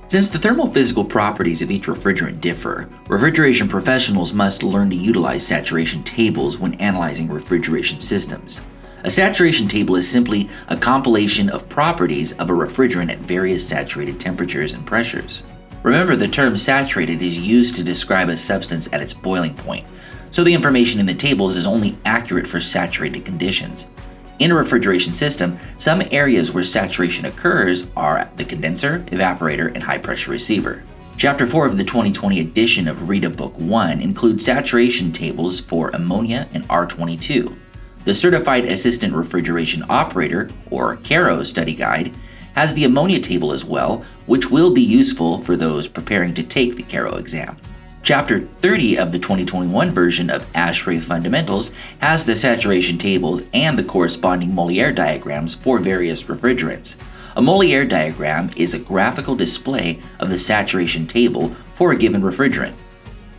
Since the thermophysical properties of each refrigerant differ, refrigeration professionals must learn to utilize saturation tables when analyzing refrigeration systems. A saturation table is simply a compilation of properties of a refrigerant at various saturated temperatures and pressures. Remember, the term saturated is used to describe a substance at its boiling point, so the information in the tables is only accurate for saturated conditions. In a refrigeration system, some areas where saturation occurs are the condenser, evaporator, and high-pressure receiver. Chapter 4 of the 2020 edition of RETA Book 1 includes saturation tables for ammonia and R22. The Certified Assistant Refrigeration Operator, or CARO study guide, has the ammonia table as well, which will be useful for those preparing to take the CARO exam. Chapter 30 of the 2021 version of ASHRAE Fundamentals has the saturation tables and the corresponding Molière diagrams for various refrigerants. A Molière diagram is a graphical display of the saturation table for a given refrigerant.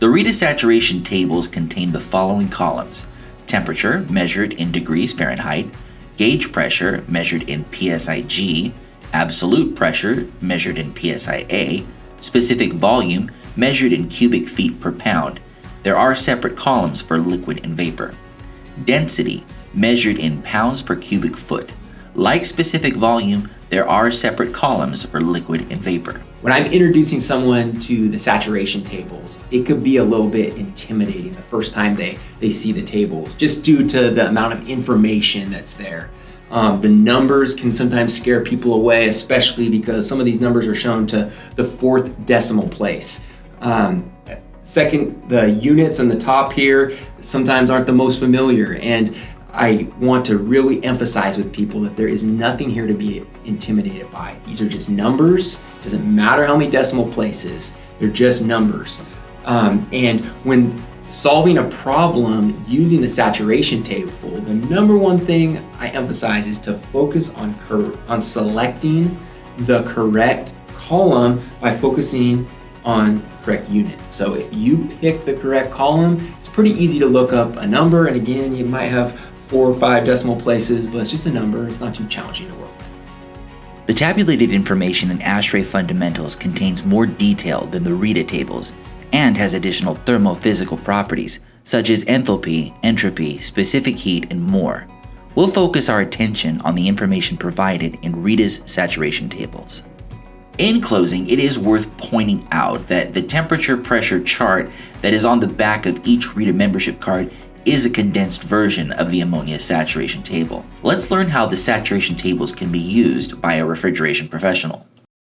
The RETA saturation tables contain the following columns: temperature measured in degrees Fahrenheit, gauge pressure measured in pSig, absolute pressure measured in pSia, specific volume measured in cubic feet per pound. There are separate columns for liquid and vapor. Density measured in pounds per cubic foot. Like specific volume, there are separate columns for liquid and vapor. When I'm introducing someone to the saturation tables, it could be a little bit intimidating the first time they see the tables, just due to the amount of information that's there. The numbers can sometimes scare people away, especially because some of these numbers are shown to the fourth decimal place. Second, the units on the top here sometimes aren't the most familiar, and I want to really emphasize with people that there is nothing here to be intimidated by. These are just numbers. Doesn't matter how many decimal places, they're just numbers. And when solving a problem using the saturation table, the number one thing I emphasize is to focus on selecting the correct column by focusing on correct unit. So if you pick the correct column, it's pretty easy to look up a number, and again, you might have 4 or 5 decimal places, but it's just a number. It's not too challenging to work with. The tabulated information in ASHRAE Fundamentals contains more detail than the RETA tables and has additional thermophysical properties such as enthalpy, entropy, specific heat, and more. We'll focus our attention on the information provided in RETA's saturation tables. In closing, it is worth pointing out that the temperature pressure chart that is on the back of each RETA membership card is a condensed version of the ammonia saturation table. Let's learn how the saturation tables can be used by a refrigeration professional.